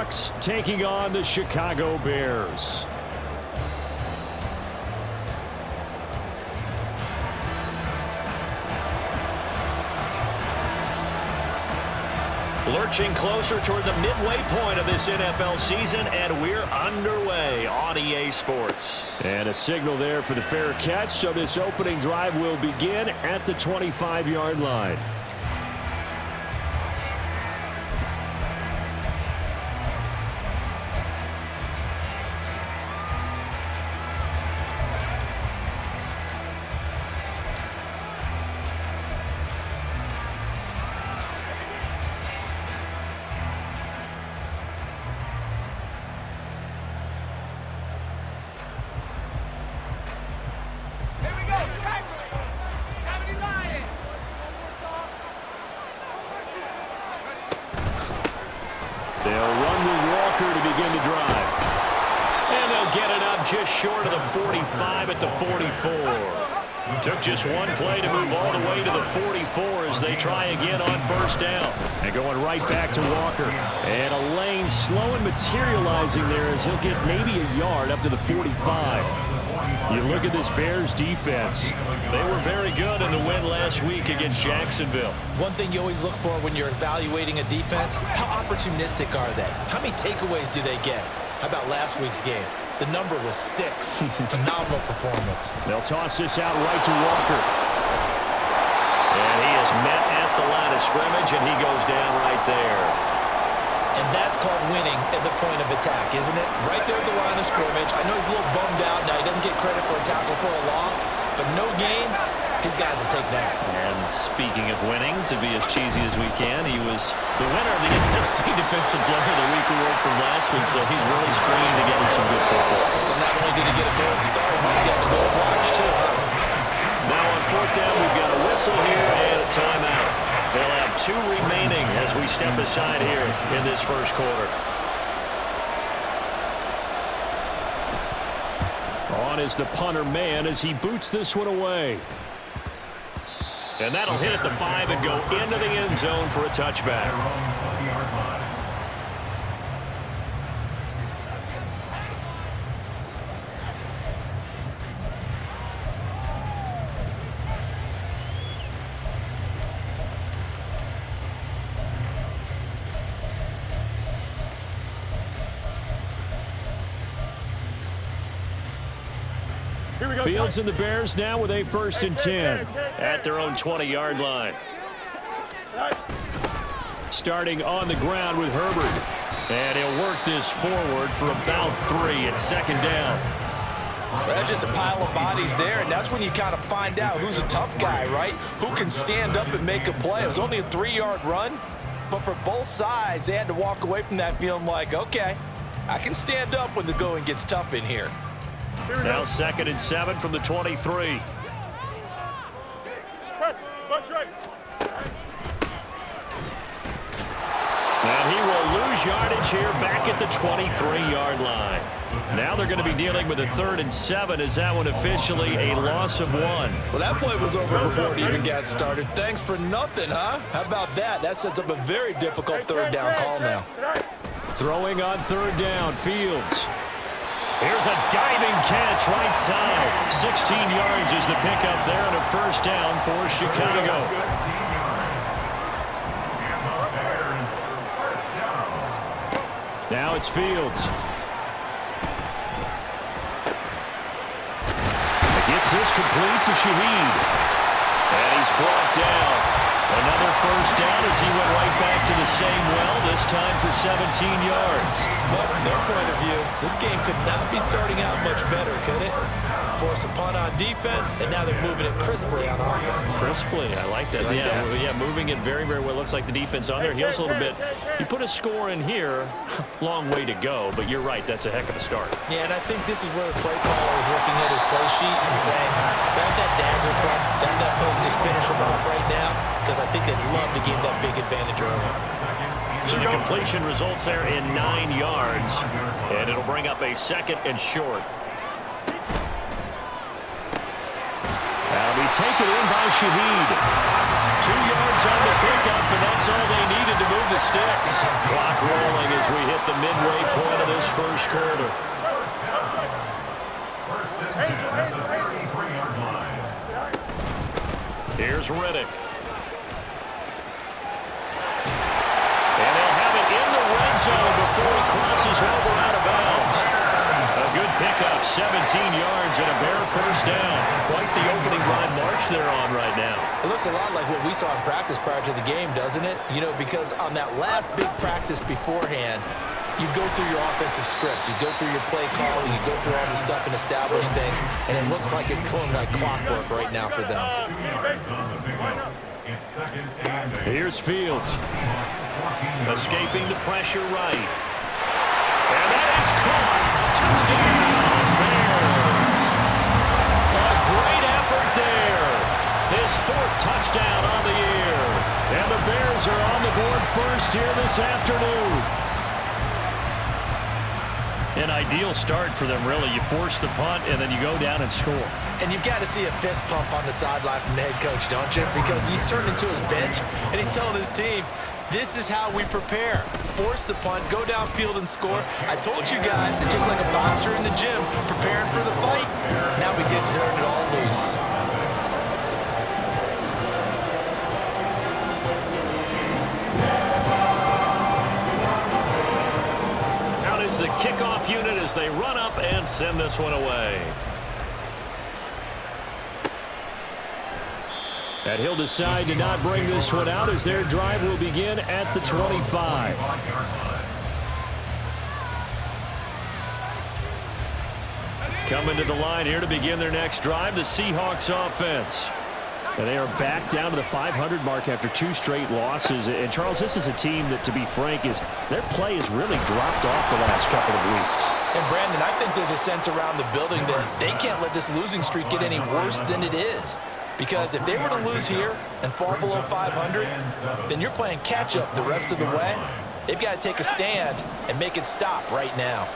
Bucs taking on the Chicago Bears. Lurching closer toward the midway point of this NFL season, and we're underway on EA Sports. And a signal there for the fair catch, so this opening drive will begin at the 25-yard line. They'll run with Walker to begin the drive. And they'll get it up just short of the 45 at the 44. Took just one play to move all the way to the 44 as they try again on first down. And going right back to Walker. And a lane slow and materializing there as he'll get maybe a yard up to the 45. You look at this Bears defense. They were very good in the win last week against Jacksonville. One thing you always look for when you're evaluating a defense, how opportunistic are they? How many takeaways do they get? How about last week's game? The number was 6. Phenomenal performance. They'll toss this out right to Walker. And he is met at the line of scrimmage, and he goes down right there. And that's called winning at the point of attack, isn't it? Right there at the line of scrimmage. I know he's a little bummed out. Now, he doesn't get credit for a tackle for a loss, but no gain, his guys will take that. And speaking of winning, to be as cheesy as we can, he was the winner of the NFC Defensive Player of the Week award from last week, so he's really stringing together some good football. So not only did he get a gold star, he might get a gold watch, too. Now on fourth down, we've got a whistle here and a timeout. They'll have 2 remaining as we step aside here in this first quarter. On is the punter man as he boots this one away. And that'll hit at the 5 and go into the end zone for a touchback. Fields and the Bears now with a 1st and 10 at their own 20-yard line. Starting on the ground with Herbert. And he'll work this forward for about 3 at 2nd down. Well, that's just a pile of bodies there, and that's when you kind of find out who's a tough guy, right? Who can stand up and make a play. It was only a 3-yard run, but for both sides, they had to walk away from that feeling like, okay, I can stand up when the going gets tough in here. Now 2nd and 7 from the 23. And he will lose yardage here back at the 23-yard line. Now they're going to be dealing with a 3rd and 7. Is that one officially a loss of 1? Well, that play was over before it even got started. Thanks for nothing, huh? How about that? That sets up a very difficult 3rd down call now. Throwing on 3rd down, Fields. Here's a diving catch right side. 16 yards is the pickup there and a 1st down for Chicago. Now it's Fields. He gets this complete to Shaheed. And he's brought down. Another 1st down as he went right back to the same well, this time for 17 yards. Well, from their point of view, this game could not be starting out much better, could it? Force a punt on defense, and now they're moving it crisply on offense. Crisply, I like that. Yeah, moving it very, very well. Looks like the defense on their heels a little bit. You put a score in here, long way to go, but you're right, that's a heck of a start. Yeah, and I think this is where the play caller is looking at his play sheet and saying, grab that dagger play, grab that play and just finish him off right now, because I think they'd love to gain that big advantage early. So the completion results there in 9 yards, and it'll bring up a 2nd and short. That'll be taken in by Shaheed. 2 yards on the pickup, and that's all they needed to move the sticks. Clock rolling as we hit the midway point of this first quarter. Here's Riddick. And they'll have it in the red zone before he crosses over out of bounds. A good pickup, 17 yards and a bare first down. Quite the opening drive march they're on right now. It looks a lot like what we saw in practice prior to the game, doesn't it? You know, because on that last big practice beforehand, you go through your offensive script, you go through your play calling, you go through all the stuff and establish things, and it looks like it's going like clockwork right now for them. Here's Fields. Escaping the pressure right. And that is caught. Touchdown, Bears. A great effort there. His fourth touchdown on the year. And the Bears are on the board first here this afternoon. An ideal start for them, really. You force the punt, and then you go down and score. And you've got to see a fist pump on the sideline from the head coach, don't you? Because he's turned into his bench, and he's telling his team, this is how we prepare. Force the punt, go downfield and score. I told you guys, it's just like a boxer in the gym, preparing for the fight. Now we get to turn it all loose. The kickoff unit as they run up and send this one away. And he'll decide to not bring this one out as their drive will begin at the 25. Coming to the line here to begin their next drive, the Seahawks offense. And they are back down to the 500 mark after 2 straight losses. And, Charles, this is a team that, to be frank, their play has really dropped off the last couple of weeks. And, Brandon, I think there's a sense around the building that they can't let this losing streak get any worse than it is. Because if they were to lose here and fall below 500, then you're playing catch-up the rest of the way. They've got to take a stand and make it stop right now.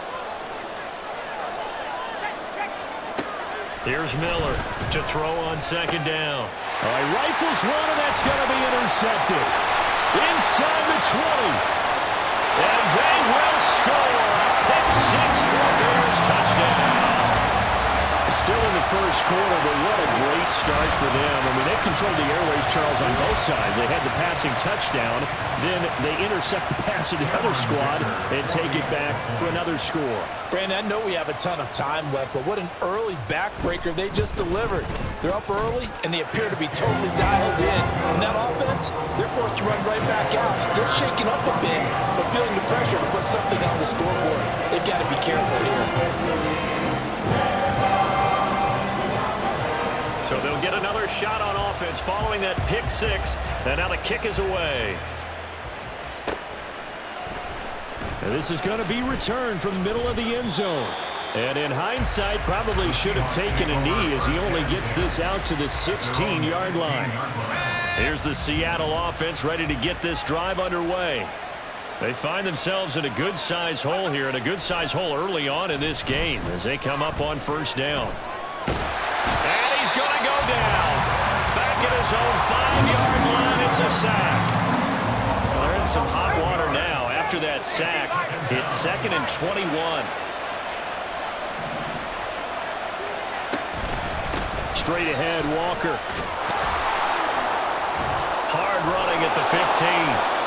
Here's Miller to throw on second down. All right, rifles one, and that's going to be intercepted. Inside the 20. And they will score. Pick 6 for a Bears touchdown. Still in the first quarter, but what a great start for them. I mean, they've controlled the airways, Charles, on both sides. They had the passing touchdown, then they intercept the pass of the other squad and take it back for another score. Brandon, I know we have a ton of time left, but what an early backbreaker they just delivered. They're up early, and they appear to be totally dialed in. And that offense, they're forced to run right back out, still shaking up a bit, but feeling the pressure to put something on the scoreboard. They've got to be careful here. So they'll get another shot on offense following that pick 6, and now the kick is away. And this is going to be returned from the middle of the end zone. And in hindsight, probably should have taken a knee as he only gets this out to the 16-yard line. Here's the Seattle offense ready to get this drive underway. They find themselves in a good-sized hole here, and a good-sized hole early on in this game as they come up on first down. And he's going to go down. Back at his own 5-yard line, it's a sack. Well, they're in some hot water now. After that sack, it's 2nd and 21. Straight ahead, Walker. Hard running at the 15.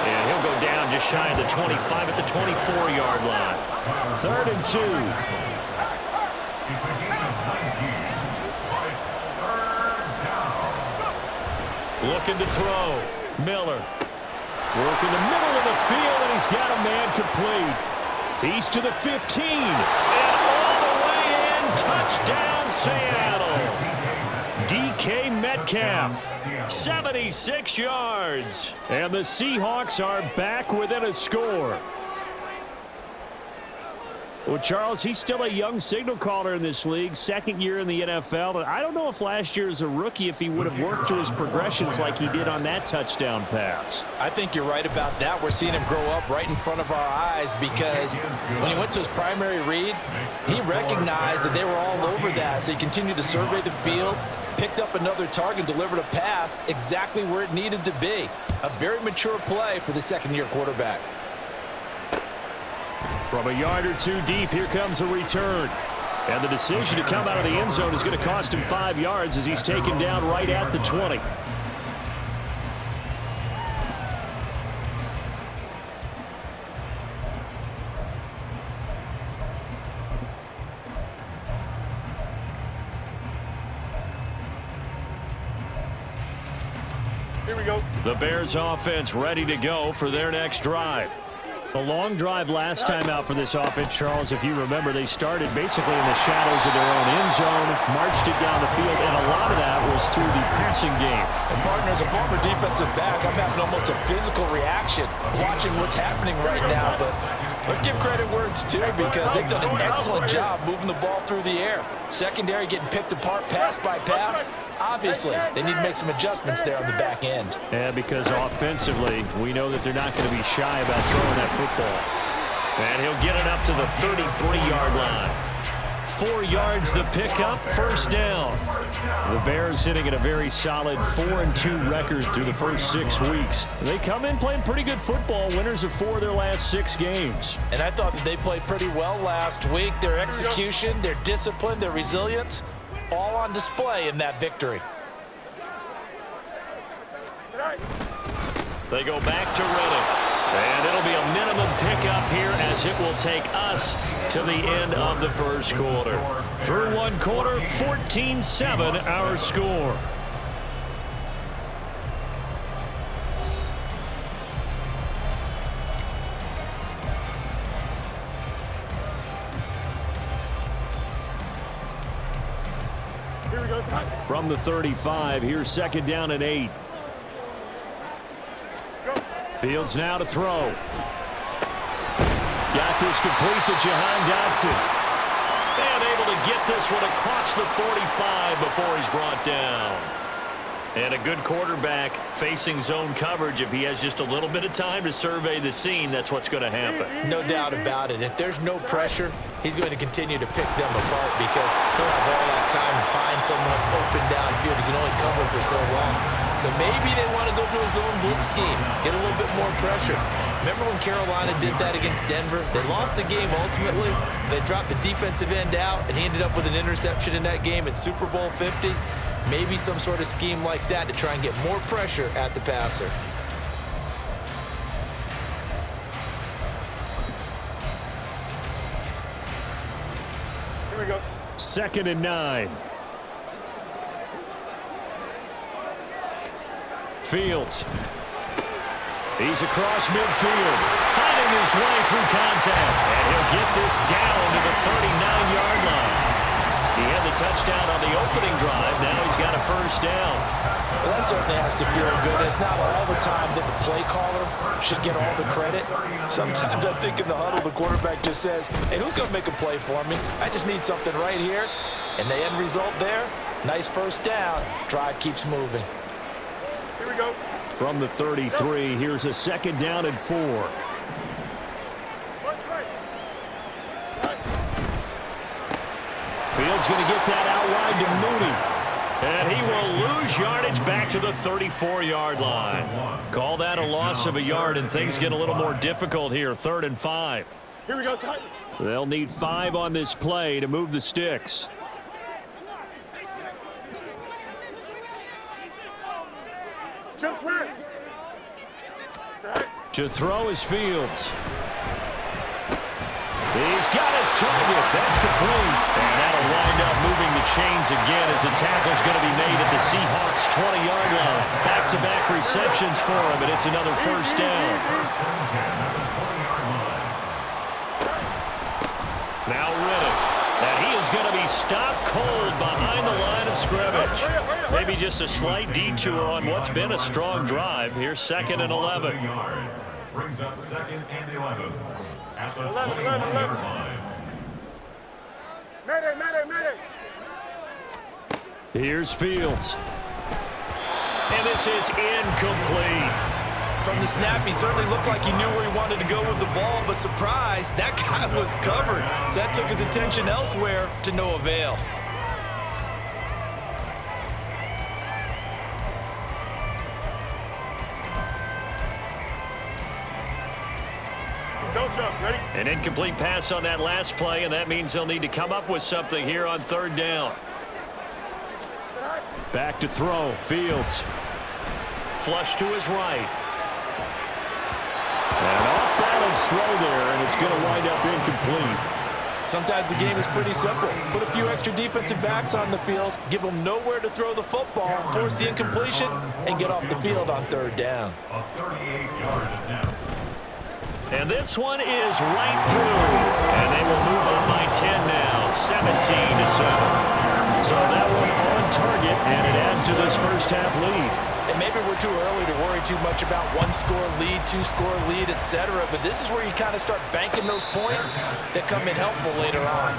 And he'll go down just shy of the 25 at the 24-yard line. 3rd and 2. Looking to throw. Miller. Working the middle of the field, and he's got a man complete. He's to the 15. And all the way in. Touchdown, Seattle. DK Metcalf. 76 yards. And the Seahawks are back within a score. Well, Charles, he's still a young signal caller in this league, 2nd year in the NFL. And I don't know if last year as a rookie, if he would have worked through his progressions like he did on that touchdown pass. I think you're right about that. We're seeing him grow up right in front of our eyes because when he went to his primary read, he recognized that they were all over that. So he continued to survey the field, Picked up another target, delivered a pass exactly where it needed to be. A very mature play for the second-year quarterback. From a yard or two deep, here comes a return. And the decision to come out of the end zone is going to cost him 5 yards as he's taken down right at the 20. Here we go. The Bears offense ready to go for their next drive. A long drive last time out for this offense, Charles. If you remember, they started basically in the shadows of their own end zone, marched it down the field, and a lot of that was through the passing game. And partner, as a former defensive back, I'm having almost a physical reaction watching what's happening right now. But let's give credit where it's due because they've done an excellent job moving the ball through the air. Secondary getting picked apart pass by pass. Obviously, they need to make some adjustments there on the back end. And because offensively, we know that they're not going to be shy about throwing that football. And he'll get it up to the 33-yard line. 4 yards the pickup, first down. The Bears sitting at a very solid 4-2 record through the first 6 weeks. They come in playing pretty good football, winners of 4 of their last 6 games. And I thought that they played pretty well last week. Their execution, their discipline, their resilience, all on display in that victory. They go back to Riddick. And it'll be a minimum pickup here as it will take us to the end of the first quarter. Through 1 quarter, 14-7 our score. Here we go. From the 35, here's second down and 8. Fields now to throw. Got this complete to Jahan Dotson. And able to get this one across the 45 before he's brought down. And a good quarterback facing zone coverage. If he has just a little bit of time to survey the scene, that's what's going to happen. No doubt about it. If there's no pressure, he's going to continue to pick them apart because he'll have all that time to find someone open downfield. He can only cover for so long. So maybe they want to go to a zone blitz scheme, get a little bit more pressure. Remember when Carolina did that against Denver? They lost the game ultimately. They dropped the defensive end out, and he ended up with an interception in that game in Super Bowl 50. Maybe some sort of scheme like that to try and get more pressure at the passer. Here we go. Second and 9. Fields. He's across midfield, fighting his way through contact. And he'll get this down to the 39-yard line. He had the touchdown on the opening drive. Now he's got a first down. Well, that certainly has to feel good. It's not all the time that the play caller should get all the credit. Sometimes I think in the huddle, the quarterback just says, hey, who's going to make a play for me? I just need something right here. And the end result there, nice first down. Drive keeps moving. Here we go. From the 33, here's a second down and 4. Fields going to get that out wide to Mooney. And he will lose yardage back to the 34-yard line. Call that a loss of a yard, and things get a little more difficult here. 3rd and 5. Here we go, son. They'll need 5 on this play to move the sticks. Jump slant. To throw is Fields. He's got his target. That's complete. And that'll wind up moving the chains again as a tackle's going to be made at the Seahawks' 20-yard line. Back-to-back receptions for him, and it's another first down. Now Riddick. And he is going to be stopped cold behind the line of scrimmage. Maybe just a slight detour on what's been a strong drive. Here's 2nd and 11. Brings up 2nd and 11. At the 11. line. Mayday. Here's Fields. And this is incomplete. From the snap, he certainly looked like he knew where he wanted to go with the ball, but surprise, that guy was covered. So that took his attention elsewhere to no avail. An incomplete pass on that last play, and that means they'll need to come up with something here on third down. Back to throw. Fields. Flush to his right. An off-balance throw there, and it's going to wind up incomplete. Sometimes the game is pretty simple. Put a few extra defensive backs on the field, give them nowhere to throw the football, force the incompletion, and get off the field on third down. A 38-yard attempt. And this one is right through. And they will move up by 10 now, 17-7. So that one on target, and it adds to this first half lead. And maybe we're too early to worry too much about one-score lead, two-score lead, etc. But this is where you kind of start banking those points that come in helpful later on.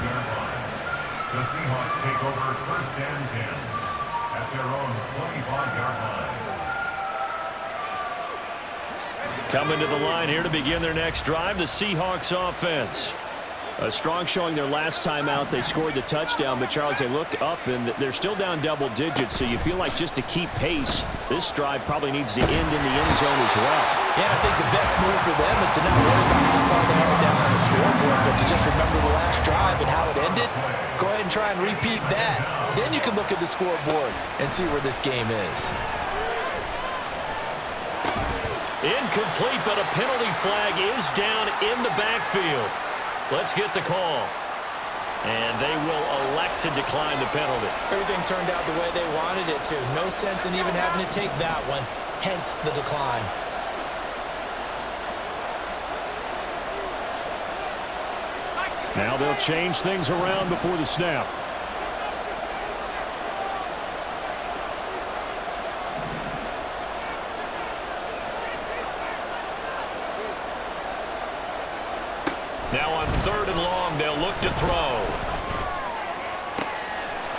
The Seahawks take over first and 10 at their own 25-yard line. Coming to the line here to begin their next drive, the Seahawks offense. A strong showing their last time out. They scored the touchdown, but, Charles, they look up, and they're still down double digits, so you feel like just to keep pace, this drive probably needs to end in the end zone as well. Yeah, I think the best move for them is to not worry about how far they are down on the scoreboard, but to just remember the last drive and how it ended. Go ahead and try and repeat that. Then you can look at the scoreboard and see where this game is. Incomplete, but a penalty flag is down in the backfield. Let's get the call. And they will elect to decline the penalty. Everything turned out the way they wanted it to. No sense in even having to take that one, hence the decline. Now they'll change things around before the snap. Now on third and long, they'll look to throw.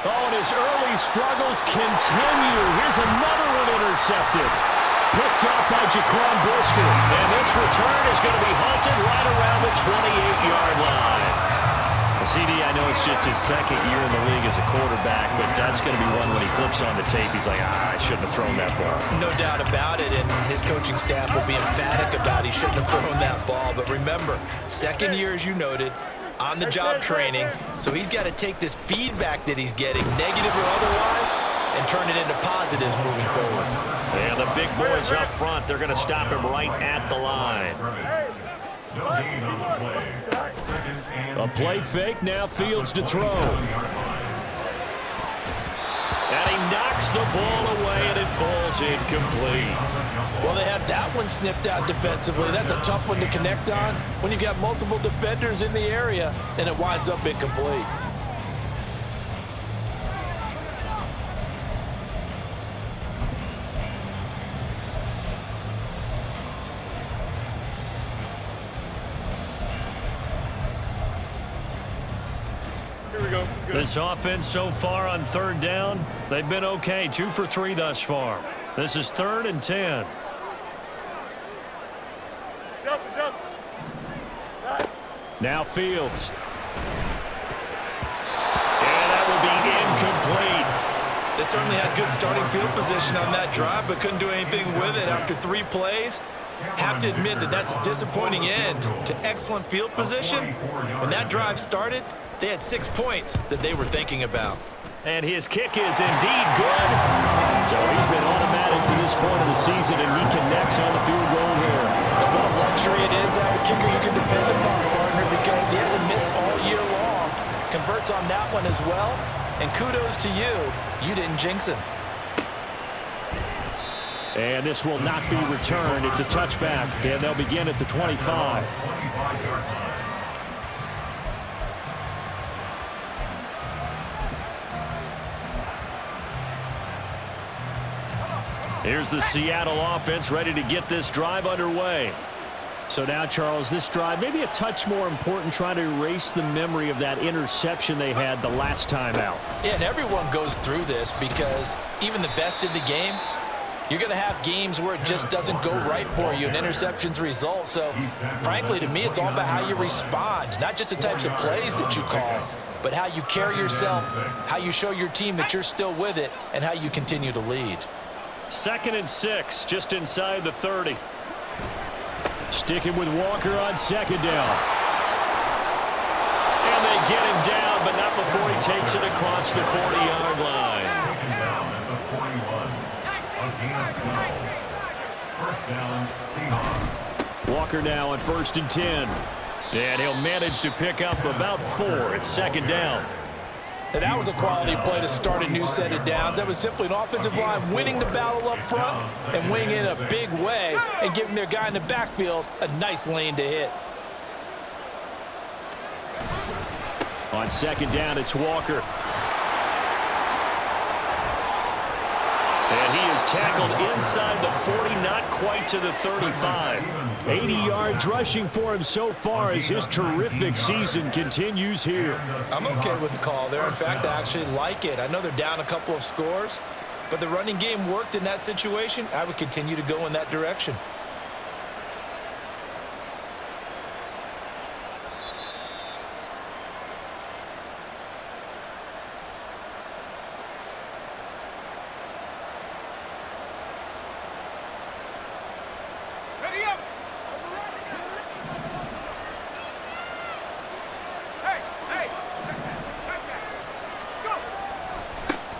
Oh, and his early struggles continue. Here's another one intercepted. Picked off by Jaquan Brisker. And this return is going to be hunted right around the 28-yard line. CD, I know it's just his second year in the league as a quarterback, but that's going to be one when he flips on the tape. He's like, I shouldn't have thrown that ball. No doubt about it, and his coaching staff will be emphatic about he shouldn't have thrown that ball. But remember, second year, as you noted, on-the-job training, so he's got to take this feedback that he's getting, negative or otherwise, and turn it into positives moving forward. And the big boys up front, they're going to stop him right at the line. No gain on the play. Second and A play fake, now Fields to throw. And he knocks the ball away, and it falls incomplete. Well, they had that one snipped out defensively. That's a tough one to connect on when you've got multiple defenders in the area, and it winds up incomplete. This offense so far on third down, they've been okay. 2 for 3 thus far. This is third and 10. Now Fields. And that will be incomplete. They certainly had good starting field position on that drive, but couldn't do anything with it after 3 plays. Have to admit that that's a disappointing end to excellent field position. When that drive started, they had 6 points that they were thinking about. And his kick is indeed good. So he's been automatic to this point of the season, and he connects on the field goal here. And what a luxury it is to have a kicker you can depend upon, partner, because he hasn't missed all year long. Converts on that one as well. And kudos to you. You didn't jinx him. And this will not be returned. It's a touchback, and they'll begin at the 25. Here's the Seattle offense ready to get this drive underway. So now, Charles, this drive maybe a touch more important, trying to erase the memory of that interception they had the last time out. Yeah, and everyone goes through this because even the best in the game, you're going to have games where it just doesn't go right for you, and interceptions result. So, frankly, to me, it's all about how you respond, not just the types of plays that you call, but how you carry yourself, how you show your team that you're still with it, and how you continue to lead. 2nd and 6, just inside the 30. Sticking with Walker on 2nd down. reach the 40-yard line. Taken down at the 41. A gain of 12. First down, Seahawks. Walker now on 1st and 10. And he'll manage to pick up about 4. It's 2nd down. And that was a quality play to start a new set of downs. That was simply an offensive line winning the battle up front and winning in a big way and giving their guy in the backfield a nice lane to hit. On 2nd down, it's Walker. And he is tackled inside the 40, not quite to the 35. 80 yards rushing for him so far as his terrific season continues here. I'm okay with the call there. In fact, I actually like it. I know they're down a couple of scores, but the running game worked in that situation. I would continue to go in that direction.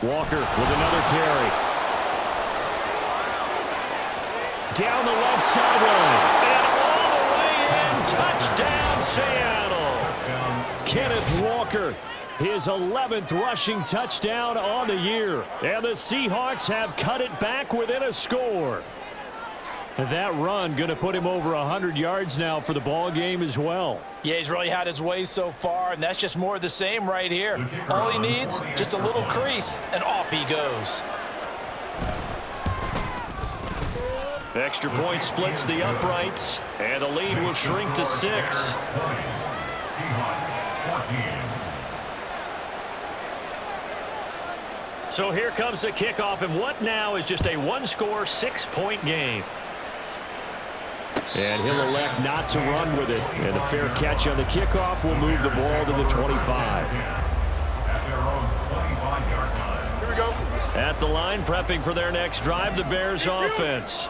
Walker with another carry. Down the left sideline. And all the way in. Touchdown, Seattle. Kenneth Walker, his 11th rushing touchdown on the year. And the Seahawks have cut it back within a score. That run going to put him over 100 yards now for the ball game as well. Yeah, he's really had his way so far, and that's just more of the same right here. All he needs, just a little crease, and off he goes. Extra point splits the uprights, and the lead will shrink to 6. Seahawks 14. So here comes the kickoff, and what now is just a one-score, 6-point game. And he'll elect not to run with it. And a fair catch on the kickoff will move the ball to the 25. At their own 25-yard line. Here we go. At the line, prepping for their next drive, the Bears offense.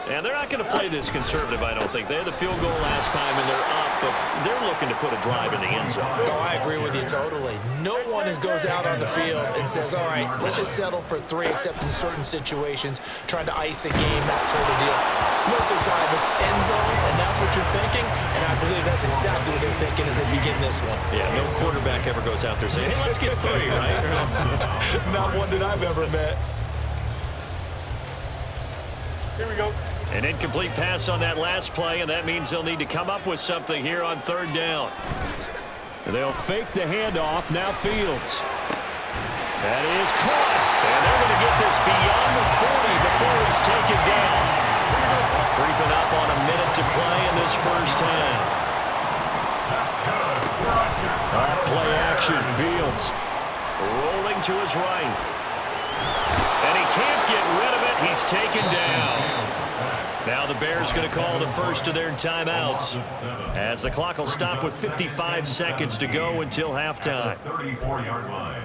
And they're not going to play this conservative, I don't think. They had the field goal last time, and they're up, but they're looking to put a drive in the end zone. Oh, I agree with you totally. No one goes out on the field and says, all right, let's just settle for 3, except in certain situations, trying to ice a game, that sort of deal. Most of the time, it's end zone, and that's what you're thinking, and I believe that's exactly what they're thinking as they begin this one. Yeah, no quarterback ever goes out there saying, hey, let's get 3, right? Not one that I've ever met. Here we go. An incomplete pass on that last play, and that means they'll need to come up with something here on 3rd down. They'll fake the handoff. Now Fields. That is caught. And they're going to get this beyond the 40 before he's taken down. Creeping up on a minute to play in this first half. Play action. Fields rolling to his right. And he can't get rid of it. He's taken down. Now the Bears going to call the first of their timeouts as the clock will stop with 55 seconds to go until halftime. 34-yard line.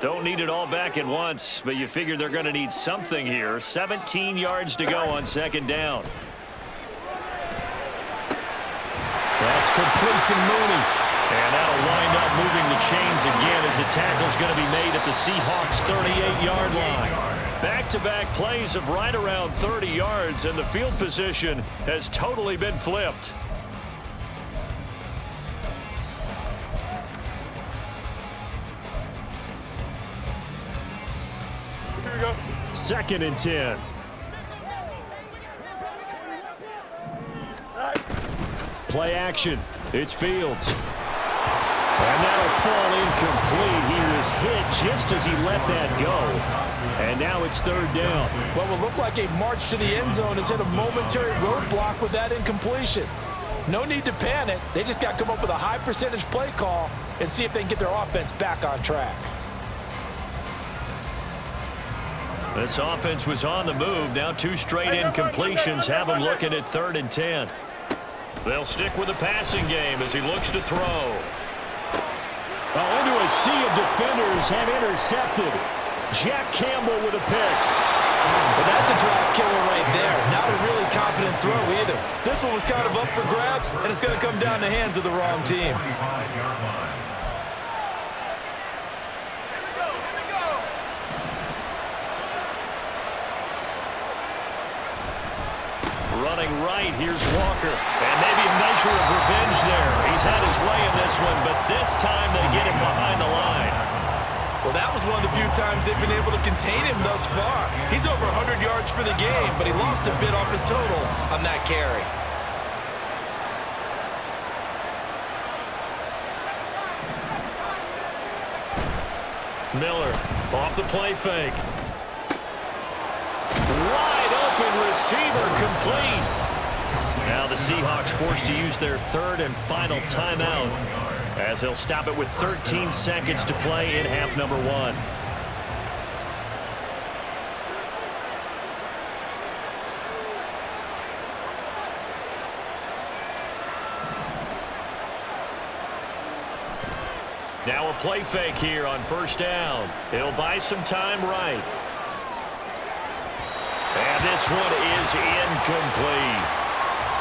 Don't need it all back at once, but you figure they're going to need something here. 17 yards to go on 2nd down. That's complete to Mooney. And that'll wind up moving the chains again as the tackle's going to be made at the Seahawks' 38-yard line. Back-to-back plays of right around 30 yards, and the field position has totally been flipped. Here we go. 2nd and 10. Play action. It's Fields. And that'll fall incomplete. He was hit just as he let that go. And now it's 3rd down. What will look like a march to the end zone has hit a momentary roadblock with that incompletion. No need to panic. They just got to come up with a high percentage play call and see if they can get their offense back on track. This offense was on the move. Now 2 straight incompletions have him looking at 3rd and 10. They'll stick with the passing game as he looks to throw. Well, into a sea of defenders and intercepted. Jack Campbell with a pick. Well, that's a drop killer right there. Not a really confident throw either. either. This one was kind of up for grabs, and it's going to come down the hands of the wrong team. 25-yard line. Running right, here's Walker. And maybe a measure of revenge there. He's had his way in this one, but this time they get him behind the line. Well, that was one of the few times they've been able to contain him thus far. He's over 100 yards for the game, but he lost a bit off his total on that carry. Miller off the play fake. Wide open receiver, complete. Now the Seahawks forced to use their third and final timeout, as they'll stop it with 13 seconds to play in half number one. Now a play fake here on first down. He'll buy some time right. And this one is incomplete.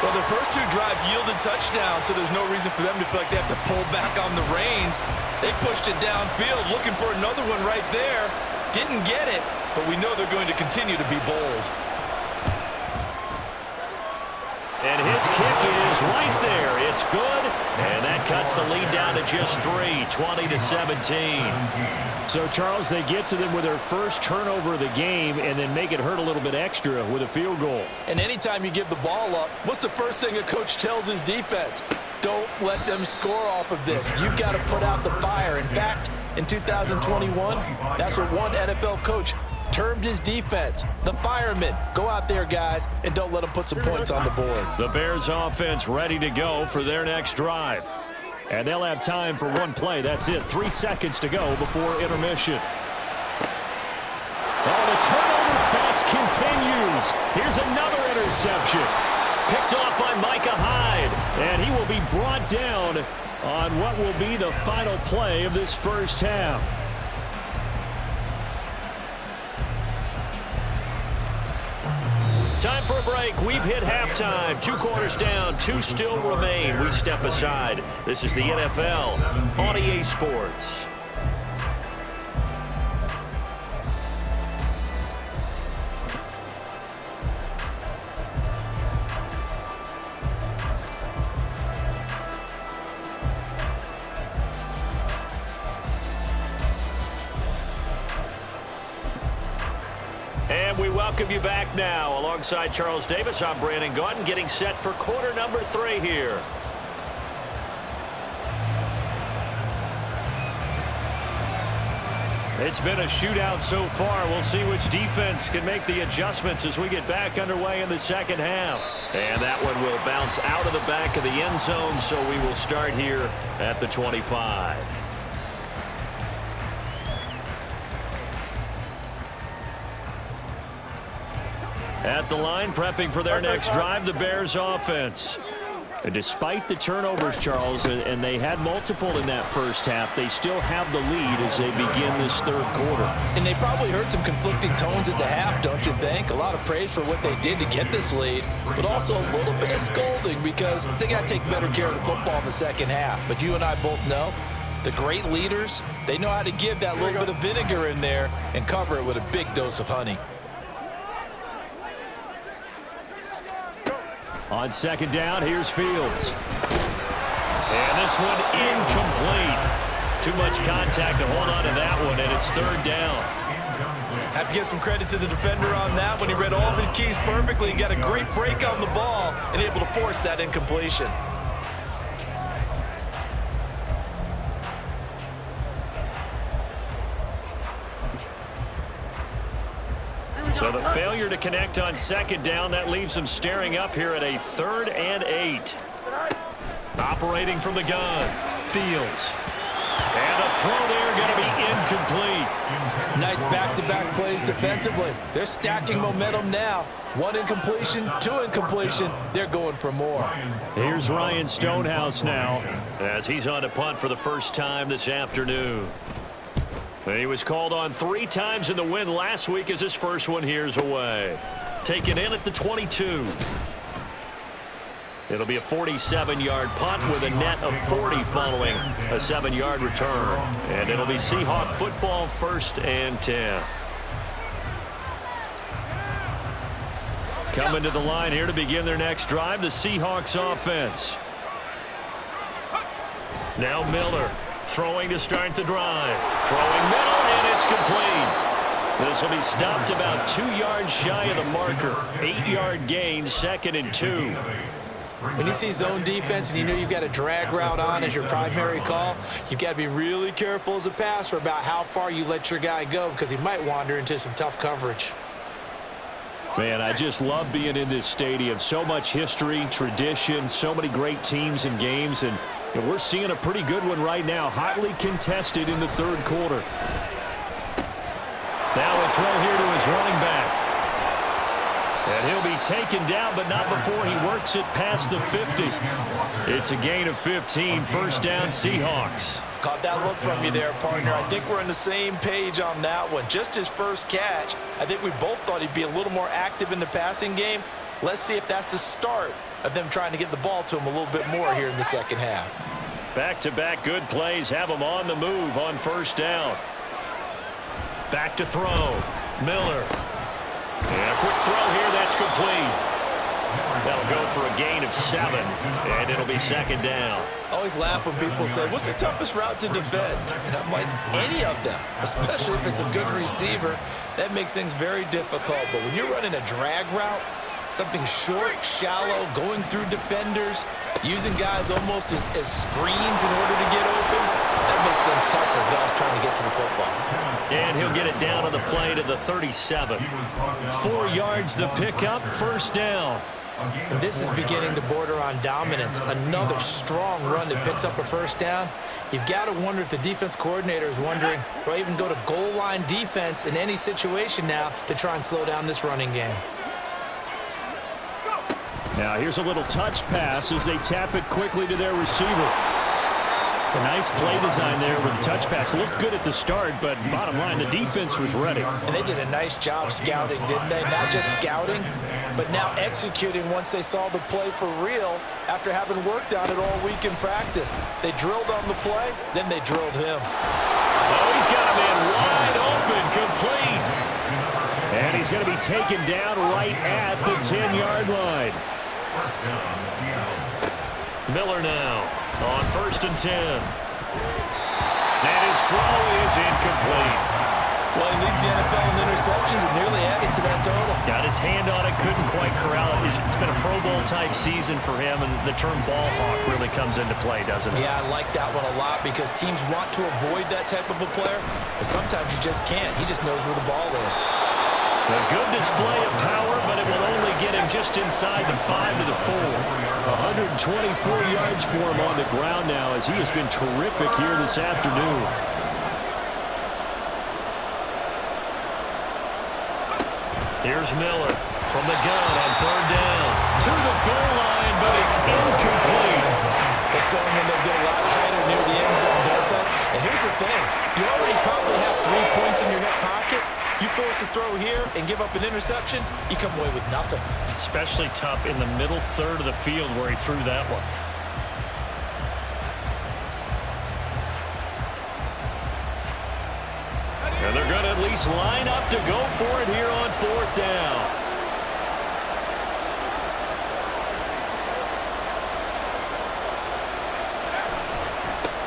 Well, the first two drives yielded touchdowns, so there's no reason for them to feel like they have to pull back on the reins. They pushed it downfield, looking for another one right there. Didn't get it, but we know they're going to continue to be bold. And his kick is right there. It's good, and that cuts the lead down to just 3, 20-17. So, Charles, they get to them with their first turnover of the game and then make it hurt a little bit extra with a field goal. And anytime you give the ball up, what's the first thing a coach tells his defense? Don't let them score off of this. You've got to put out the fire. In fact, in 2021, that's what one NFL coach termed his defense, the firemen. Go out there, guys, and don't let them put some points on the board. The Bears offense ready to go for their next drive. And they'll have time for one play. That's it. 3 seconds to go before intermission. Oh, the turnover fest continues. Here's another interception. Picked off by Micah Hyde. And he will be brought down on what will be the final play of this first half. Time for a break. We've hit halftime. 2 quarters down. 2 still remain. We step aside. This is the NFL on EA Sports. And we welcome you back now. Alongside Charles Davis, I'm Brandon Gaudin, getting set for quarter number 3 here. It's been a shootout so far. We'll see which defense can make the adjustments as we get back underway in the second half. And that one will bounce out of the back of the end zone, so we will start here at the 25. At the line, prepping for their next drive, the Bears offense. And despite the turnovers, Charles, and they had multiple in that first half, they still have the lead as they begin this third quarter. And they probably heard some conflicting tones at the half, don't you think? A lot of praise for what they did to get this lead, but also a little bit of scolding because they got to take better care of the football in the second half. But you and I both know the great leaders, they know how to give that little bit of vinegar in there and cover it with a big dose of honey. On second down, here's Fields. And this one incomplete. Too much contact to hold on to that one, and it's third down. Have to give some credit to the defender on that when he read all of his keys perfectly and got a great break on the ball and able to force that incompletion. So the failure to connect on second down, that leaves them staring up here at a 3rd and 8. Operating from the gun, Fields. And a throw there going to be incomplete. Nice back-to-back plays defensively. They're stacking momentum now. 1 incompletion, 2 incompletion. They're going for more. Here's Ryan Stonehouse now as he's on a punt for the first time this afternoon. He was called on 3 times in the win last week as his first one here's away. Taken in at the 22. It'll be a 47-yard punt with a net of 40 following a 7-yard return. And it'll be Seahawk football, 1st and 10. Coming to the line here to begin their next drive, the Seahawks offense. Now Miller throwing to start the drive. Throwing middle, and it's complete. This will be stopped about 2 yards shy of the marker. 8-yard gain, 2nd and 2. When you see zone defense and you know you've got a drag route on as your primary call, you've got to be really careful as a passer about how far you let your guy go because he might wander into some tough coverage. Man, I just love being in this stadium. So much history, tradition, so many great teams and games, and we're seeing a pretty good one right now, hotly contested in the 3rd quarter. Now a throw here to his running back. And he'll be taken down, but not before he works it past the 50. It's a gain of 15, 1st down Seahawks. Caught that look from you there, partner. I think we're on the same page on that one. Just his first catch, I think we both thought he'd be a little more active in the passing game. Let's see if that's the start of them trying to get the ball to him a little bit more here in the 2nd half. Back-to-back good plays have him on the move on 1st down. Back to throw. Miller. And a quick throw here, that's complete. That'll go for a gain of 7, and it'll be 2nd down. I always laugh when people say, what's the toughest route to defend? And I'm like, any of them, especially if it's a good receiver. That makes things very difficult. But when you're running a drag route, something short, shallow, going through defenders, using guys almost as screens in order to get open, that makes things tough for guys trying to get to the football. And he'll get it down on the play to the 37. 4 yards the pickup, 1st down. And this is beginning to border on dominance. Another strong run that picks up a 1st down. You've got to wonder if the defense coordinator is wondering, do I even go to goal line defense in any situation now to try and slow down this running game? Now here's a little touch pass as they tap it quickly to their receiver. A nice play design there with the touch pass. Looked good at the start, but bottom line, the defense was ready. And they did a nice job scouting, didn't they? Not just scouting, but now executing once they saw the play for real after having worked on it all week in practice. They drilled on the play, then they drilled him. Oh, he's got a man wide open, complete. And he's going to be taken down right at the 10-yard line. Miller now on 1st and 10. And his throw is incomplete. Well, he leads the NFL in interceptions and nearly added to that total. Got his hand on it, couldn't quite corral it. It's been a Pro Bowl-type season for him, and the term ball hawk really comes into play, doesn't it? Yeah, I like that one a lot because teams want to avoid that type of a player, but sometimes you just can't. He just knows where the ball is. A good display of power, but it will only get him just inside the 5 to the 4. 124 yards for him on the ground now as he has been terrific here this afternoon. Here's Miller from the gun on 3rd down. To the goal line, but it's incomplete. Those throwing windows get a lot tighter near the end zone, don't they? And here's the thing. You already probably have 3 points in your hip pocket. You force a throw here and give up an interception, you come away with nothing. Especially tough in the middle 3rd of the field where he threw that one. And they're going to at least line up to go for it here on 4th down.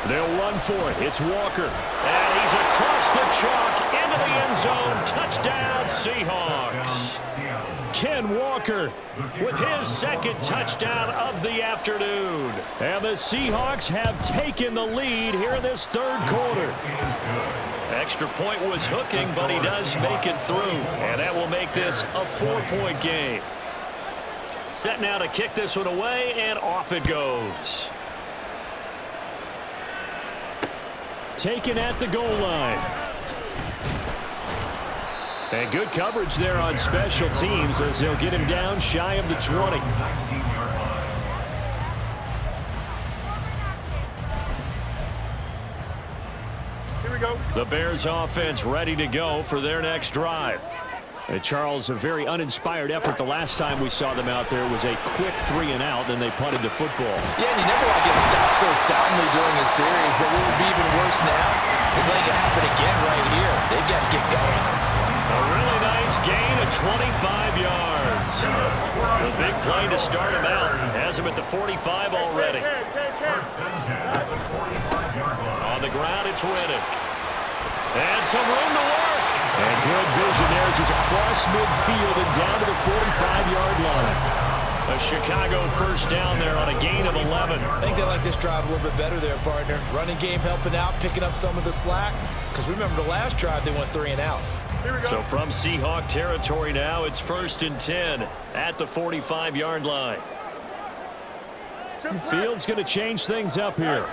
They'll run for it. It's Walker. And he's across the chalk into the end zone. Touchdown, Seahawks. Ken Walker with his 2nd touchdown of the afternoon. And the Seahawks have taken the lead here in this 3rd quarter. Extra point was hooking, but he does make it through. And that will make this a 4-point game. Set now to kick this one away, and off it goes. Taken at the goal line. And good coverage there on special teams as they'll get him down shy of the 20. Here we go. The Bears offense ready to go for their next drive. Charles, a very uninspired effort the last time we saw them out there. It was a quick 3-and-out, then they punted the football. Yeah, and you never want to get stopped so soundly during a series, but what would be even worse now is letting it happen again right here. They've got to get going. A really nice gain of 25 yards. A big play to start him out. Has him at the 45 already. On the ground, it's Riddick. And some room to work. And good vision there as he's across midfield and down to the 45-yard line. A Chicago first down there on a gain of 11. I think they like this drive a little bit better there, partner. Running game helping out, picking up some of the slack. Because remember the last drive, they went 3-and-out. So from Seahawk territory now, it's 1st and 10 at the 45-yard line. Field's going to change things up here.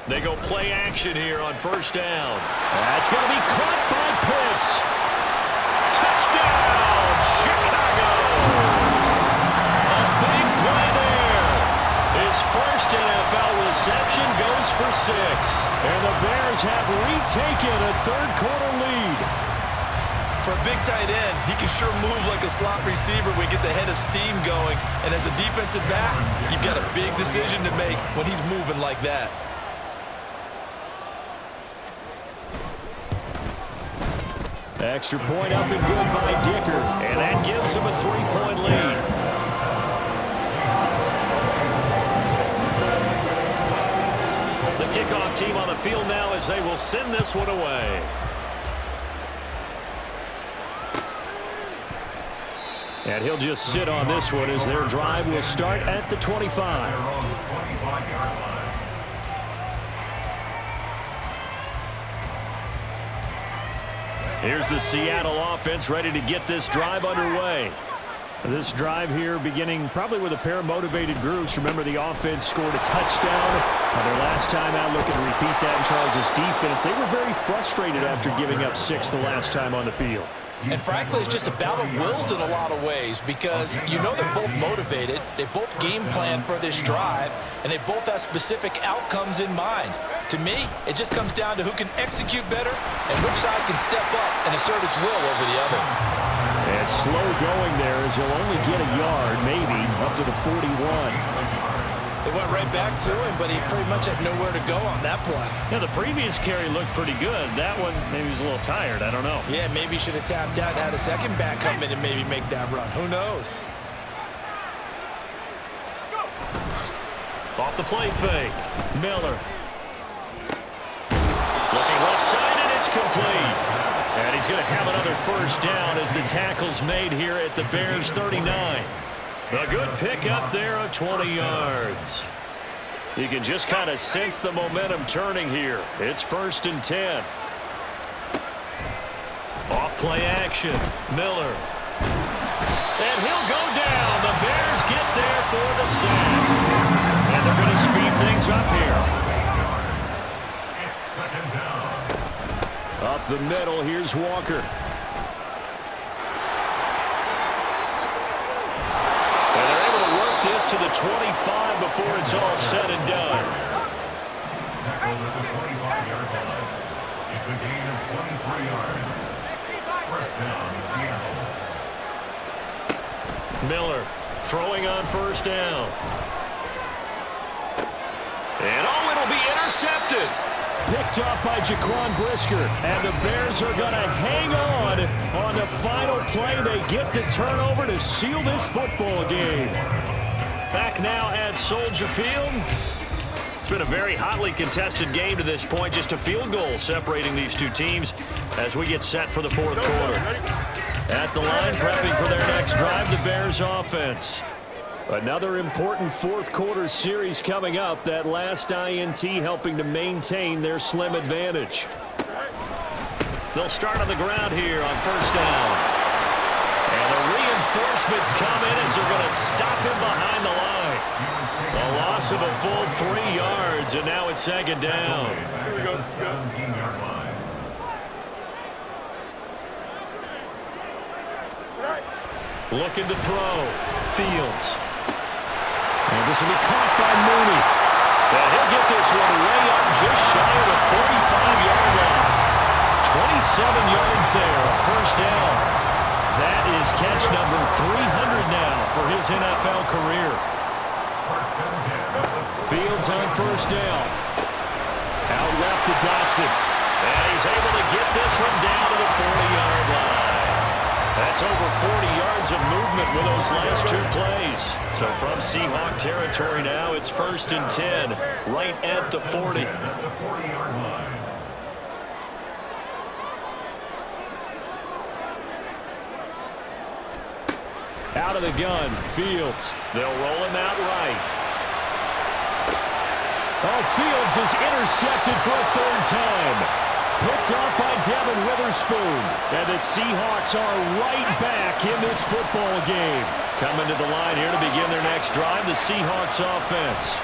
They go play action here on 1st down. That's going to be caught by Pitts. Touchdown, Chicago. A big play there. His first NFL reception goes for 6. And the Bears have retaken a third-quarter lead. For a big tight end, he can sure move like a slot receiver when he gets a head of steam going. And as a defensive back, you've got a big decision to make when he's moving like that. Extra point up and good by Dicker. And that gives him a 3-point lead. The kickoff team on the field now as they will send this one away. And he'll just sit on this one as their drive will start at the 25. Here's the Seattle offense ready to get this drive underway. This drive here beginning probably with a pair of motivated groups. Remember, the offense scored a touchdown their last time out. Looking to repeat that in Charles's defense. They were very frustrated after giving up 6 the last time on the field. And frankly, it's just a battle of wills in a lot of ways because you know they're both motivated, they both game plan for this drive, and they both have specific outcomes in mind. To me, it just comes down to who can execute better and which side can step up and assert its will over the other. And slow going there as he'll only get a yard, maybe, up to the 41. They went right back to him, but he pretty much had nowhere to go on that play. Yeah, the previous carry looked pretty good. That one, maybe he was a little tired. I don't know. Yeah, maybe he should have tapped out and had a second back come in and maybe make that run. Who knows? Off the play fake. Miller. Looking left side, and it's complete. And he's going to have another first down as the tackle's made here at the Bears' 39. A good pick up there of 20 yards. You can just kind of sense the momentum turning here. It's 1st and 10. Off play action. Miller. And he'll go down. The Bears get there for the sack. And they're going to speed things up here. Up the middle, here's Walker. This to the 25 before it's all said and done. Tackle at the 25-yard line. It's a gain of 23 yards. First down, Seattle. Miller throwing on 1st down. And oh, it'll be intercepted. Picked up by Jaquan Brisker. And the Bears are going to hang on the final play. They get the turnover to seal this football game. Back now at Soldier Field. It's been a very hotly contested game to this point. Just a field goal separating these two teams as we get set for the 4th quarter. At the line, prepping for their next drive, the Bears offense. Another important 4th quarter series coming up. That last INT helping to maintain their slim advantage. They'll start on the ground here on 1st down. And the reinforcements come in as they're going to stop him behind the line. A loss of a full 3 yards, and now it's 2nd down. Here we go. 17-yard line. Looking to throw. Fields. And this will be caught by Mooney. And he'll get this one way up just shy of the 45-yard line. 27 yards there, 1st down. That is catch number 300 now for his NFL career. Fields on first down. Out left to Dotson. And he's able to get this one down to the 40-yard line. That's over 40 yards of movement with those last two plays. So from Seahawk territory now, it's 1st and 10, right at the 40. Out of the gun, Fields. They'll roll him out right. Oh, Fields is intercepted for a 3rd time. Picked off by Devin Witherspoon. And the Seahawks are right back in this football game. Coming to the line here to begin their next drive, the Seahawks offense.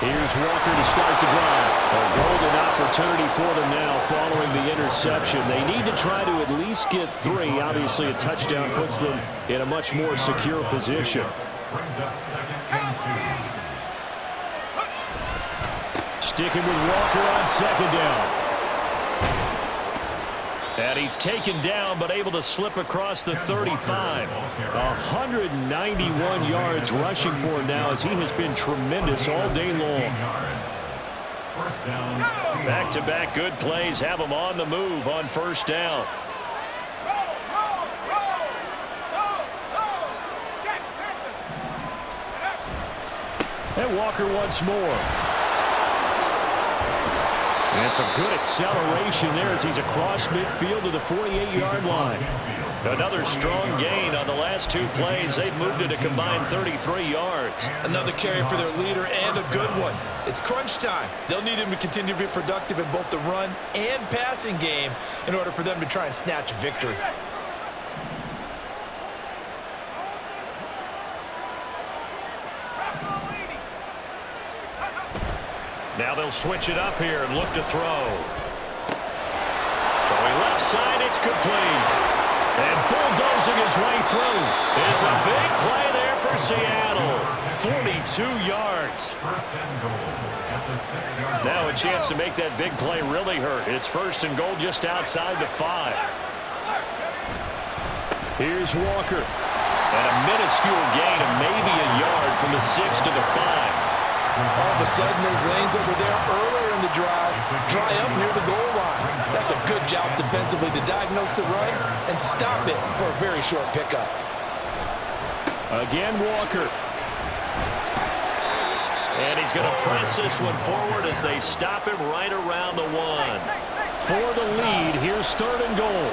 Here's Walker to start the drive. A golden opportunity for them now following the interception. They need to try to at least get 3. Obviously, a touchdown puts them in a much more secure position. Sticking with Walker on 2nd down. And he's taken down, but able to slip across the 35. 191 yards rushing for him now, as he has been tremendous all day long. Back-to-back good plays have him on the move on 1st down. And Walker once more. And some good acceleration there as he's across midfield to the 48-yard line. Another strong gain on the last 2 plays. They've moved it a combined 33 yards. Another carry for their leader, and a good one. It's crunch time. They'll need him to continue to be productive in both the run and passing game in order for them to try and snatch a victory. Now they'll switch it up here and look to throw. Throwing left side, it's complete. And bulldozing his way through. It's a big play there for Seattle. 42 yards. Now a chance to make that big play really hurt. It's 1st and goal just outside the 5. Here's Walker. And a minuscule gain of maybe a yard from the 6 to the 5. All of a sudden, those lanes that were there earlier in the drive dry up near the goal line. That's a good job defensively to diagnose the run and stop it for a very short pickup. Again, Walker. And he's going to press this one forward as they stop him right around the 1. For the lead, here's 3rd and goal.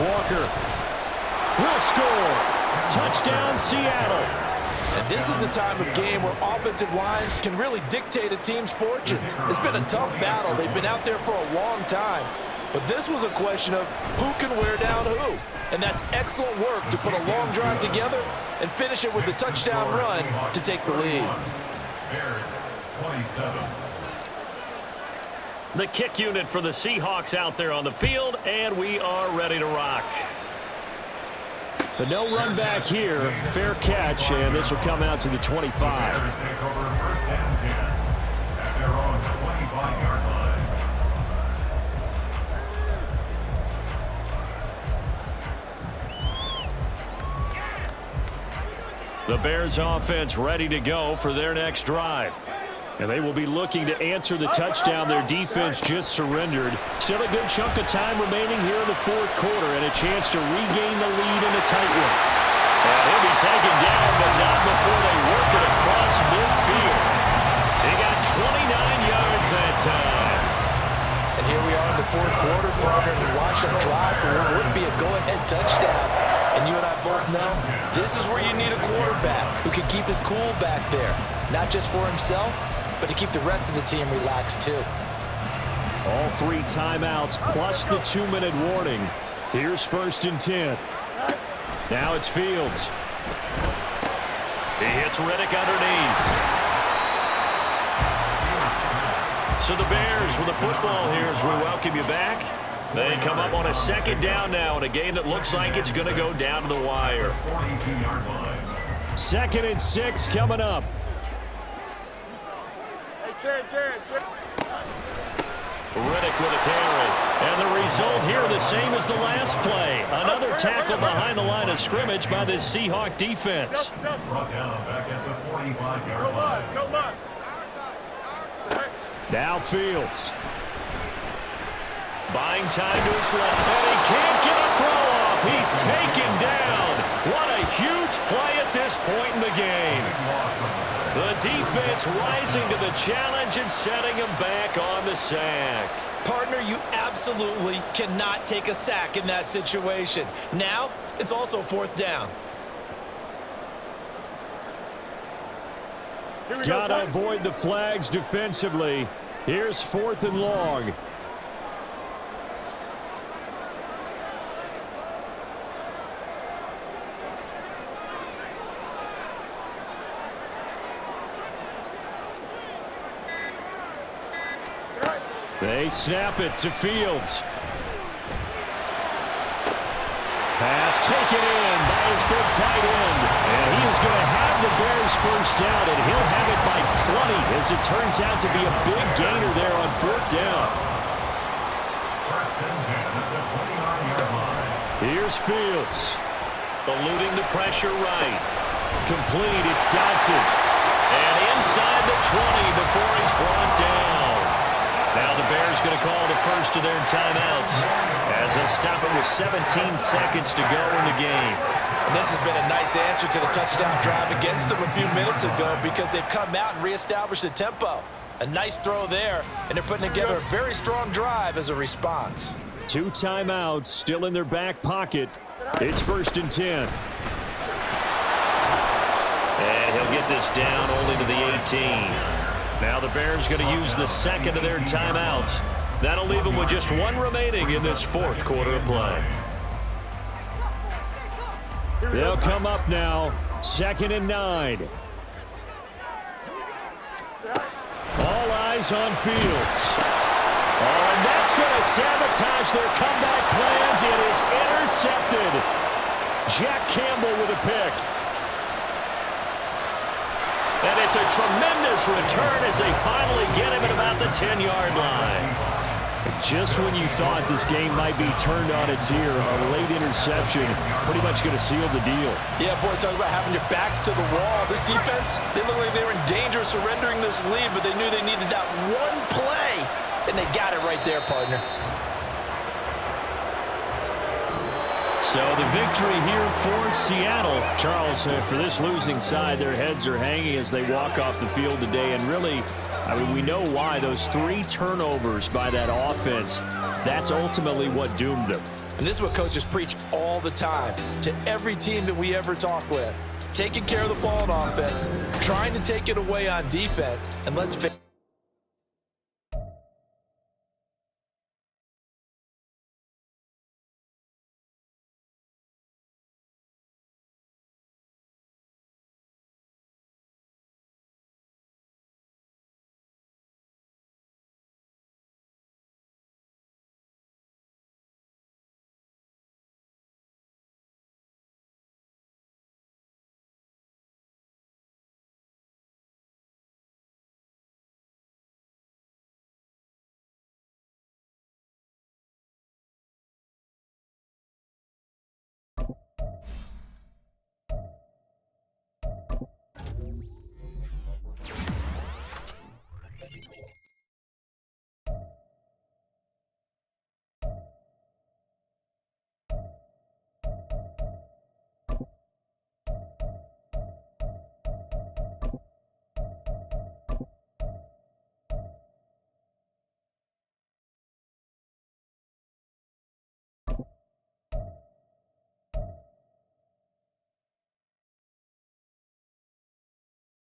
Walker will score. Touchdown, Seattle. And this is a time of game where offensive lines can really dictate a team's fortunes. It's been a tough battle. They've been out there for a long time. But this was a question of who can wear down who. And that's excellent work to put a long drive together and finish it with the touchdown run to take the lead. Bears 27. The kick unit for the Seahawks out there on the field, and we are ready to rock. But no run back here. Fair catch, and this will come out to the 25. Bears take over 1st and 10 at their own 25-yard line. The Bears offense ready to go for their next drive. And they will be looking to answer the touchdown their defense just surrendered. Still a good chunk of time remaining here in the 4th quarter and a chance to regain the lead in a tight one. And he'll be taken down, but not before they work it across midfield. They got 29 yards that time. And here we are in the 4th quarter, partner, and watch them drive for what would be a go-ahead touchdown. And you and I both know this is where you need a quarterback who can keep his cool back there, not just for himself, but to keep the rest of the team relaxed too. All 3 timeouts plus the 2-minute warning. Here's 1st and 10. Now it's Fields. He hits Riddick underneath. So the Bears with the football here as we welcome you back. They come up on a 2nd down now in a game that looks like it's going to go down to the wire. 42-yard line. 2nd and 6 coming up. Riddick with a carry. And the result here the same as the last play. Another tackle behind the line of scrimmage by this Seahawk defense. Brought down back at the 45-yard line. Go Luz. Now Fields. Buying time to his left. And he can't get a throw off. He's taken down. What a huge play at this point in the game. The defense rising to the challenge and setting him back on the sack. Partner, you absolutely cannot take a sack in that situation. Now, it's also 4th down. Gotta avoid the flags defensively. Here's 4th and long. They snap it to Fields. Pass taken in by his big tight end. And he is going to have the Bears first down, and he'll have it by plenty as it turns out to be a big gainer there on 4th down. First and 10 at the 29-yard line. Here's Fields. Eluding the pressure right. Complete, it's Dodson. And inside the 20 before he's brought down. Now the Bears going to call the first of their timeouts as they'll stop it with 17 seconds to go in the game. And this has been a nice answer to the touchdown drive against them a few minutes ago because they've come out and reestablished the tempo. A nice throw there, and they're putting together a very strong drive as a response. 2 timeouts still in their back pocket. It's 1st and 10. And he'll get this down only to the 18. Now the Bears going to use the second of their timeouts. That'll leave them with just 1 remaining in this 4th quarter of play. They'll come up now. 2nd and 9. All eyes on Fields. Oh, and that's going to sabotage their comeback plans. It is intercepted. Jack Campbell with a pick. And it's a tremendous return as they finally get him at about the 10-yard line. Just when you thought this game might be turned on its ear, a late interception pretty much going to seal the deal. Yeah, boy, talk about having your backs to the wall. This defense, they look like they were in danger of surrendering this lead, but they knew they needed that one play, and they got it right there, partner. So the victory here for Seattle. Charles, for this losing side, their heads are hanging as they walk off the field today. And really, I mean, we know why. Those 3 turnovers by that offense, that's ultimately what doomed them. And this is what coaches preach all the time to every team that we ever talk with. Taking care of the ball on offense, trying to take it away on defense, and let's face